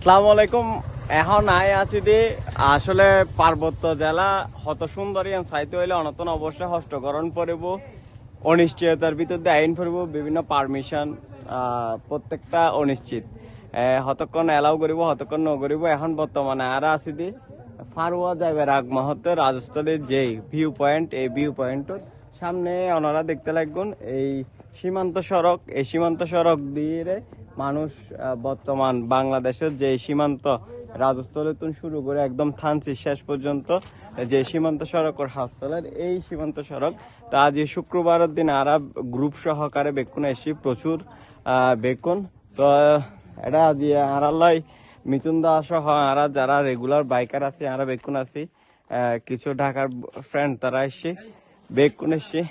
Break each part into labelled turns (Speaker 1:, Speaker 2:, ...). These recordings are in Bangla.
Speaker 1: আসসালামু আলাইকুম। এখন আই আছি দি আসলে পার্বত্য জেলা হত সুন্দরী চাইতে হইলে অনতন অবশ্যই হস্তকরণ পড়ব, অনিশ্চয়তার ভিতর দিয়ে আইন পড়ব, বিভিন্ন পারমিশন প্রত্যেকটা অনিশ্চিত হতক্ষণ এলাও করিব হতক্ষণ নকরিব। এখন বর্তমানে আর আছি দি ফারুয়া যাইবার আগ মুহূর্তে রাজস্থলের যে ভিউ পয়েন্ট, এই ভিউ পয়েন্টের সামনে ওনারা দেখতে লাগবেন এই সীমান্ত সড়ক। এই সীমান্ত সড়ক দিয়ে মানুষ বর্তমান বাংলাদেশের যে সীমান্ত রাজস্থলের শুরু করে একদম থানচি শেষ পর্যন্ত যে সীমান্ত সড়কের হাসপাতালের এই সীমান্ত সড়ক তা আজ শুক্রবারের দিন আরা গ্রুপ সহকারে বেকুন এসি প্রচুর বেকুন। তো এটা আজ আরালাই মিথুন দাস সহ আরা যারা রেগুলার বাইকার আছে আরা বেকুন আছি, কিছু ঢাকার ফ্রেন্ড তারা এসছি বেকুন এসছি।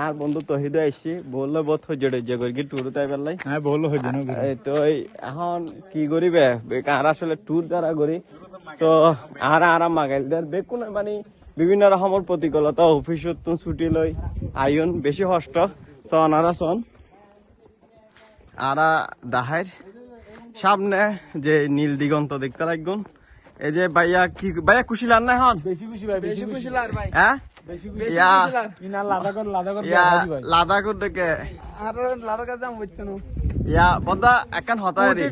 Speaker 1: আর বন্ধু তহিদ আইসি বললো বহুত হইজে করি ট্যুর তাই পেলাই।
Speaker 2: হ্যাঁ বললো
Speaker 1: তো এখন কি করিবে আর আসলে ট্যুর যারা করি তো আর মাগাইলদের বেকুন মানে বিভিন্ন রকমের প্রতিকূলতা অফিস ছুটি লই আইন বেশি কষ্ট সনারা সন আরা দাহার সামনে যে নীল দিগন্ত দেখতে লাগবেন। এই যে ভাইয়া কি ভাইয়া খুশি লান না এখন
Speaker 2: বেশি খুশি ভাই, বেশি খুশি লার ভাই।
Speaker 1: হ্যাঁ
Speaker 2: বেশি খুশি লার ইনা
Speaker 1: লাদাখর থেকে
Speaker 2: আর লাদাখ যাম বুঝছেন
Speaker 1: ইয়া বদা এখন হতায় রে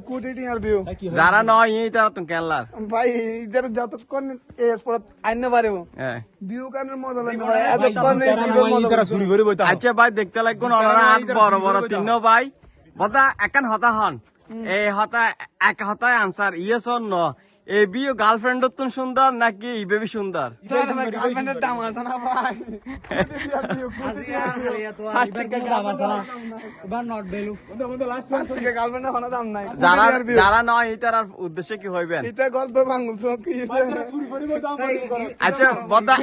Speaker 2: কুটিটিয়ার ভিউ
Speaker 1: যারা নয় এই তারা তুমি কেলার
Speaker 2: ভাই ইদার যতক্ষণ এস পড়ত আইনে পারবো
Speaker 1: হ্যাঁ
Speaker 2: ভিউ কানের মজা লাগে ভাই, এতক্ষণ ভিউর চুরি করে বইতা।
Speaker 1: আচ্ছা ভাই দেখতে লাগবেন ওনারা আর বড় বড় তিন ভাই বদা এখন হতা হন এই হতা এক হতায় আনসার ইয়েস অর নো। এই বিয়ে গার্লফ্রেন্ড তুন সুন্দর নাকি এই বেবি সুন্দর?
Speaker 2: গার্লফ্রেন্ডের দাম আছে না ভাই,
Speaker 1: যারা নয় এটার উদ্দেশ্যে কি হইবেন? আচ্ছা বদা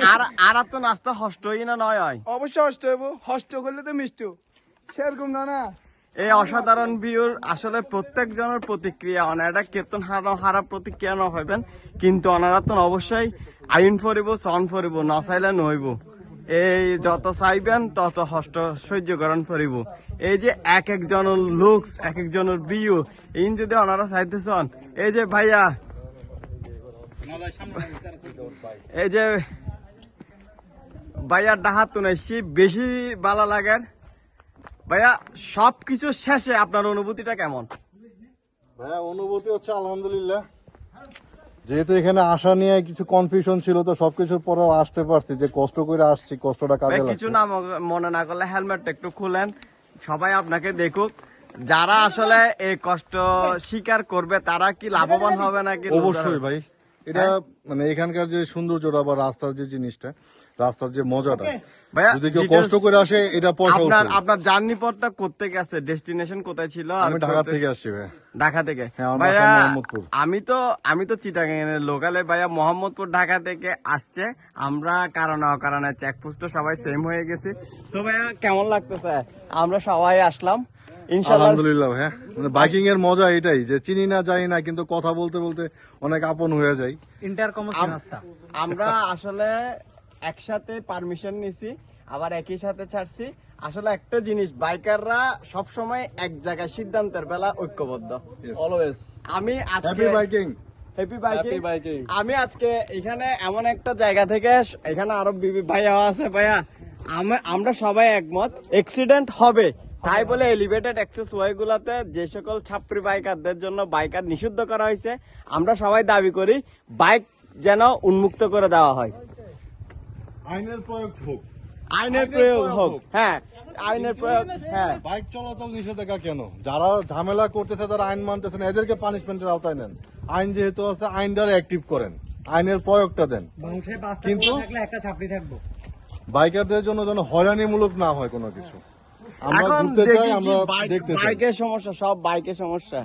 Speaker 1: আর তো নাস্তা হষ্টই না নয় হয়?
Speaker 2: অবশ্যই হষ্ট হইব, হষ্ট করলে তো মিষ্টি সেরকম না।
Speaker 1: এই অসাধারণ ভিউর আসলে প্রত্যেক জনের প্রতিক্রিয়া অনারা কেতন হারা প্রতিক্রিয়া ন হইবেন, কিন্তু অনারা তো অবশ্যই আইন ফরিব সন ফরিব না চাইলে নইব। এই যত চাইবেন তত হষ্ট সহ্যকরণ ফরিব। এই যে এক একজনের লুকস এক একজনের ভিউ ইন যদি অনারা চাইতেছন, এই যে ভাইয়া এই যে ভাইয়া ডাহাত নাইছি বেশি ভালো লাগার। ভাইয়া সবকিছু শেষে আপনার অনুভূতিটা কেমন?
Speaker 3: ভাইয়া অনুভূতি হচ্ছে আলহামদুলিল্লাহ, যেহেতু এখানে আসা নিয়ে কিছু কনফিউশন ছিল তো সবকিছুর পরেও আসতে পারছি, যে কষ্ট করে আসছি কষ্টটা কাজে লাগছে।
Speaker 1: কিছু না মনে না করলে হেলমেটটা একটু খুলেন, সবাই আপনাকে দেখুক। যারা আসলে এই কষ্ট স্বীকার করবে তারা কি লাভবান হবে নাকি?
Speaker 3: অবশ্যই ভাই, এটা মানে এখানকার যে সৌন্দর্যটা বা রাস্তার যে জিনিসটা, রাস্তার যে মজাটা,
Speaker 1: ভাইয়া
Speaker 3: যদি কেউ কষ্ট করে আসে এটা পয়সা।
Speaker 1: আপনার জার্নি পথটা করতে গেছে, ডেস্টিনেশন কোথায় ছিল?
Speaker 3: আমি ঢাকা থেকে আসছি ভাইয়া।
Speaker 1: ঢাকা থেকে?
Speaker 3: ভাইয়া
Speaker 1: আমি তো চিটাগাং লোকালে। ভাইয়া মোহাম্মদপুর ঢাকা থেকে আসছে, আমরা কারণে অকারণে চেকপোস্ট সবাই সেম হয়ে গেছি। তো ভাইয়া কেমন লাগতেছে? আমরা সবাই আসলাম
Speaker 3: আলহামদুলিল্লাহ ভাইয়া। মানে বাইকিং এর মজা এটাই যে চিনি না যাই না কিন্তু কথা বলতে বলতে অনেক আপন হয়ে যায়।
Speaker 1: আমরা আসলে একসাথে পারমিশন নিছি আবার একই সাথে ছাড়ছি। আসলে একটা জিনিস, বাইকাররা সব সময় এক জায়গায় সিদ্ধান্তের বেলা ঐক্যবদ্ধ অলওয়েজ। আমি আজকে হ্যাপি বাইকিং। আমি আজকে এখানে এমন একটা জায়গা থেকে, এখানে আরো ভাইয়া আছে ভাইয়া, আমরা সবাই একমত অ্যাক্সিডেন্ট হবে, তাই বলে এলিভেটেড অ্যাক্সেস ওয়ে গুলাতে যে সকল ছাত্রী বাইকারদের জন্য বাইকার নিষিদ্ধ করা হয়েছে, আমরা সবাই দাবি করি বাইক যেন উন্মুক্ত করে দেওয়া হয়।
Speaker 3: আইনের প্রয়োগ হোক,
Speaker 1: হ্যাঁ আইনের প্রয়োগ। হ্যাঁ,
Speaker 3: বাইক চলাচল নিষেধাজ্ঞা কেন? যারা ঝামেলা করতেছে, যারা আইন মানতেছে না, এদেরকে পানিশমেন্টের আওতায় নেন। আইন যেহেতু আছে আইনটারে অ্যাক্টিভ করেন, আইনের প্রয়োগটা দেন, কিন্তু বাইকারদের জন্য যেন হয়রানিমূলক না হয় কোনো কিছু। আমরা ঘুরতে চাই, আমরা দেখতে চাই।
Speaker 1: বাইকের সমস্যা, সব বাইকের সমস্যা।